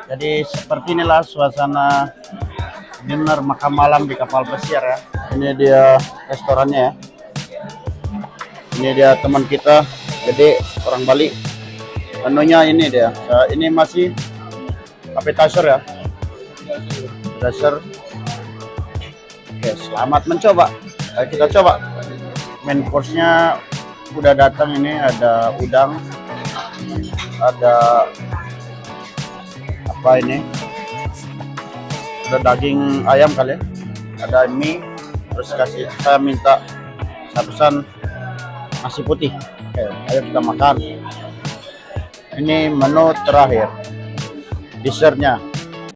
Jadi seperti inilah suasana dinner makan malam di kapal pesiar ya. Ini dia restorannya ya. Ini dia teman kita, jadi orang Bali. Menunya ini dia. Ini masih appetizer ya. Appetizer. Oke, selamat mencoba. Ayo kita coba. Main course-nya udah datang, ini ada udang, ada apa ini? Ada daging ayam kali ya. Ada mie, terus saya minta saya pesan nasi putih. Oke, ayo kita makan. Ini menu terakhir, dessertnya.